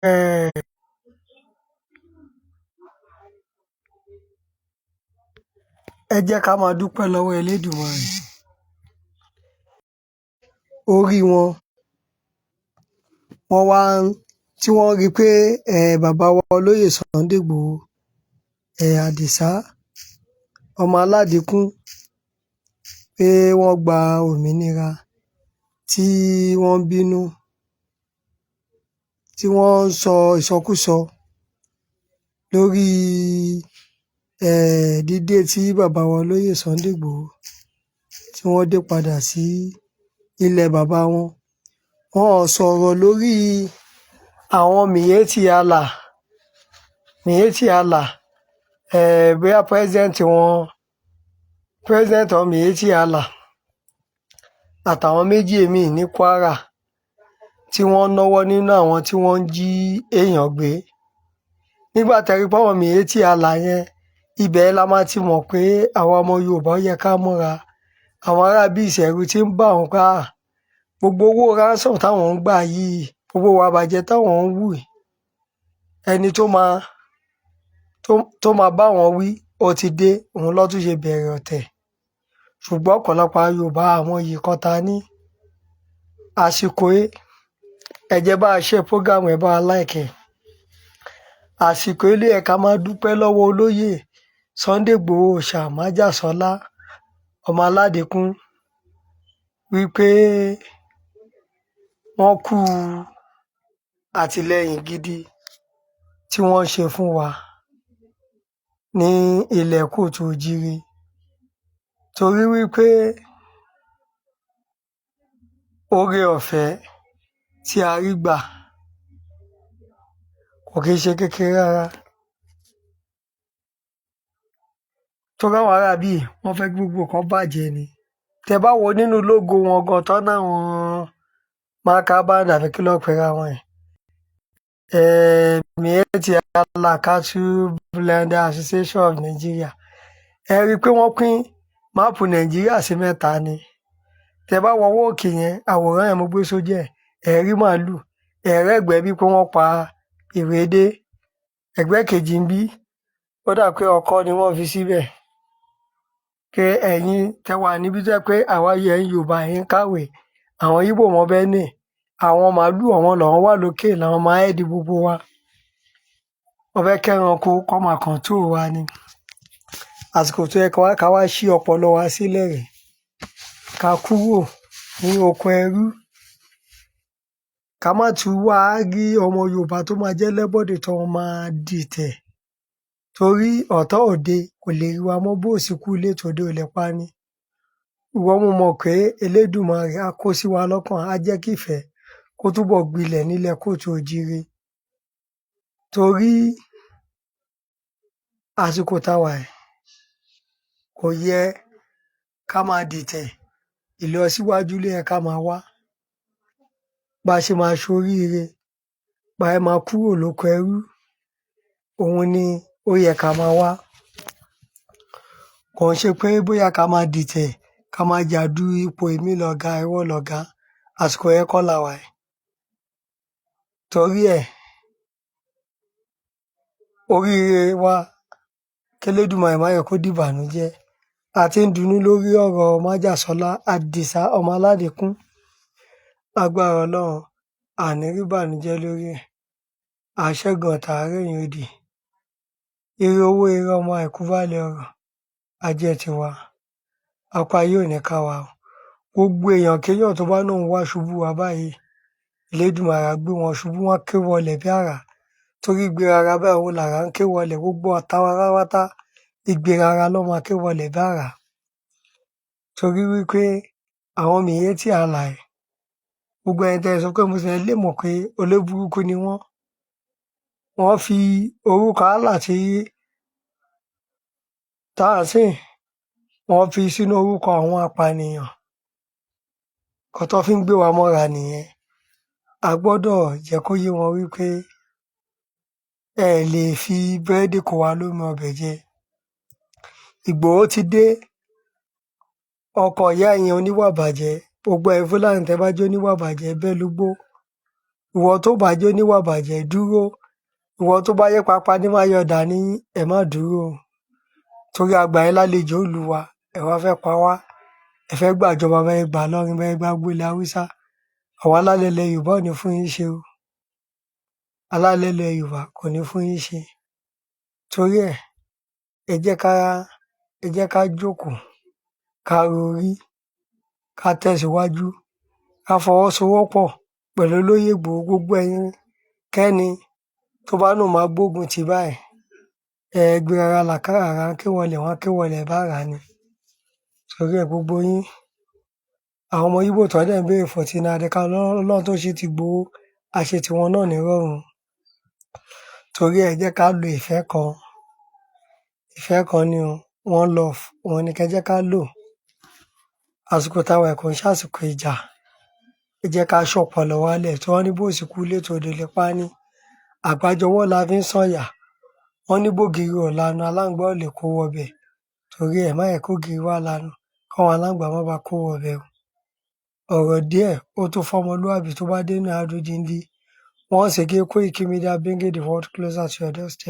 um ẹ jẹ́ ká máa dúpẹ́ lọ́wọ́ Elédùmarè. Orí wọn tí wọ́n rí i pé bàbá wa olóyè Sunday Igboho Àdìsá ọmọ Aládìíkún pé wọ́n gba òmìnira, tí wọ́n ń bínú, tí wọ́n ń sọ ìsọkúsọ lórí dídé tí bàbá wa olóyè Sunday Igboho tí wọ́n dé padà sí ilẹ̀ bàbá wọn. Wọn ò sọ̀rọ̀ lórí àwọn Miyetti Allah bóyá president of Miyetti Allah àtàwọn méjì míì ní Kwara tí wọ́n náwó nínú àwọn tí wọ́n ń jí èèyàn gbé. Nígbà tẹ́ rí pé àwọn Miyetti Allah yẹn, ibẹ̀ la máa ti mọ̀ pé àwa ọmọ Yorùbá yẹ ká múra. Àwọn ará bí ìṣẹ̀rù ti ń bà wọ́n pé gbogbo owó ransom táwọn ń gbà yìí, gbogbo ìwà ìbàjẹ́ táwọn ń wù yìí, ẹni tó máa bá wọn wí ó ti dé, òun ló tún ṣe bẹ̀rẹ̀ ọ̀tẹ̀. Ṣùgbọ́n ọ̀pọ̀lọpọ̀ Yorùbá àwọn yìí kan ta ní àsìkò ẹ jẹ́ bá a ṣe program ẹ bá a like ẹ̀. Àsìkò ilé ẹ̀ ká máa dúpẹ́ lọ́wọ́ olóyè Sunday Igboho Òòṣà Májàsọ́lá ọmọ Aládìíkún wípé wọ́n kú àtìlẹ́yìn gidi tí wọ́n ṣe fún wa ní ilẹ̀ Kóòtù Òjíire, torí wípé oore ọ̀fẹ́ tí a rí gbà kò kìí ṣe kékeré rárá. Torí àwọn ará bí wọ́n fẹ́ kí gbogbo nǹkan bàjẹ́ ni. Tẹ́ bá wo nínú lógo wọn gan tán náwọn mákàbáàdì àbí kí ló pera wọn yẹn, Miyetti Allah Cattle Blenders Association of Nigeria, ẹ rí i pé wọ́n pín máàpù Nàìjíríà sí mẹ́ta ni. Tẹ́ bá wo ọwọ́ òkè yẹn, àwòrán yẹn mo gbé sójú ẹ rí màálù, ẹ̀rẹ́gbẹ́ bíi pé wọ́n pa ìwédé, ẹ̀gbẹ́ kejì ń bí ó dà pé ọkọ́ ni wọ́n fi síbẹ̀. Pé ẹ̀yin tẹ́ wà níbi tó jẹ́ pé àwa ẹ̀yin Yorùbá yín kàwé, àwọn Ìgbò wọn Benue, àwọn màálù àwọn làwọn wà lókè làwọn máa hẹ́ẹ̀dì gbogbo wa. Wọ́n fẹ́ kẹ́ranko kọ́ máa control wa ni. Àsìkò tó yẹ ká wá ṣí ọpọlọ wa sílẹ̀ rẹ̀, ká kúrò ní oko ẹrú, ká má tún wá rí ọmọ Yorùbá tó máa jẹ́ lẹ́bọ̀dè tó máa dìtẹ̀. Torí ọ̀tá òde kò lè rí wa mọ́, bó òsìkú ilé tòde ò lè pa ni. Ìwọ mo mọ̀ pé Elédùmarè á kó sí wa lọ́kàn, á jẹ́ kí ìfẹ́ kó túbọ̀ gbilẹ̀ nílẹ̀ Kóòtù Òjíire. Torí àsìkò táwa ẹ̀ kò yẹ ká máa dìtẹ̀, ìlọsíwájú ló yẹ ká máa wá. Bá a ṣe máa ṣoríire, bá a máa kúrò lóko ẹrú, òun ni ó yẹ ká máa wá. Kò ń ṣe pé bóyá ká máa dìtẹ̀, ká máa jà du ipò èmi lọ̀gá ìwọ lọ̀gá, àsìkò yẹn kọ́ la wà yìí. Torí ẹ̀, oríire wa k'Elédùmarè má jẹ́ kó dìbànújẹ́. A ti ń dunnú lórí ọ̀rọ̀ Májàsọ́lá Àdìsá ọmọ Aládìíkún. Lágbára Ọlọ́run, àní rí ìbànújẹ́ lórí ẹ̀. Àṣẹ́gun ọ̀tá àrẹ̀yìn òdì. Ire owó, ire ọmọ, àìkú baálẹ̀ ọrọ̀ á jẹ́ tiwa. Apá ayé ò ní ká wa o. Gbogbo èèyàn kéèyàn tó bá lóun wá ṣubú wa báyìí, Elédùmarè á gbé wọn ṣubú, wọ́n á ké wọlẹ̀ bí àrá. Torí ìgbérara báyìí òun làrá ń ké wọlẹ̀. Gbogbo ọ̀tá wa pátápátá, ìgbérara ló máa ké wọlẹ̀ bí àrá. Torí wípé àwọn Miyetti Allah yìí, gbogbo ẹni tẹ́ ẹ sọ pé mo sì lè mọ̀ pé olóburúkú ni wọ́n. Wọ́n fi orúkọ Allah tá à ń sìn, wọ́n fi sínú orúkọ àwọn apànìyàn. Nǹkan tó fi ń gbé wa mọ́ra nìyẹn. A gbọ́dọ̀ jẹ́ kó yé wọn wípé ẹ lè fi búrẹ́dì kó wa lómi ọbẹ̀ jẹ. Ìgbòho ti dé, ọkọ ìyá yẹn oníwà bàjẹ́, gbogbo ẹ̀yin Fúlàní tẹ́ bá jẹ́ oníwà bàjẹ́ bẹ́ẹ̀ lúgbó. ìwọ tó bá jẹ́ oníwà ìbàjẹ́ dúró, ìwọ tó bá jẹ́ papa ní máa yọ̀ọ̀dà ní ẹ má dúró o. Torí a gbà yín lálejò ìlú wa, ẹ wá fẹ́ pa wá, ẹ fẹ́ gbàjọba bẹ́ẹ̀ gbà lọ́rin bẹ́ẹ̀ gbà gbélé Haúsá. Àwọn alálẹ̀ ilẹ̀ Yorùbá ò ní fún yín ṣe o. Alálẹ̀ ilẹ̀ Yorùbá kò ní fún yín ṣe. Torí ẹ̀, ẹ jẹ́ ká jókòó, ká rorí, ká tẹ̀síwájú, ká fọwọ́sowọ́pọ̀ pẹ̀lú olóyè Ìgbòho. Gbogbo ẹ̀yin kẹ́ni tó bá nù máa gbógun tì báyìí, ẹ gbé rárá làkàrà rà kí wọlé wọn kí wọlé bá rà ni. Torí ẹ̀ gbogbo yín, àwọn ọmọ Ìgbò tó dẹ̀ ń béèrè fún Tinúadé ká Ọlọ́run tó ṣe ti Ìgbòho, àṣẹ tiwọn náà ní rọ̀rùn. Torí ẹ̀ jẹ́ ká lo ìfẹ́ kan. Ìfẹ́ kan ni o, one love, òun ni kẹ́ jẹ́ ká lò. Àsìkò táwa ẹ̀kọ́ ń ṣàsìkò ìjà. Ẹ jẹ́ ká ṣọ̀pọ̀lọ wálẹ̀ tí wọ́n ní bó sì kú létò òde lè pa ní. Àgbájọwọ́ la fi ń sọ̀yà. Wọ́n ní bògiri ò lanu, aláǹgbá ò lè kó wọbẹ̀. Torí ẹ̀ má yẹ kó giri wá lanu, káwọn aláǹgbá má ba kó wọbẹ̀ o. Ọ̀rọ̀ díẹ̀ ó tó fọmọlúàbí tó bá dénú adódindi. Once again, Koiki Media bringing the world closer to your doorstep.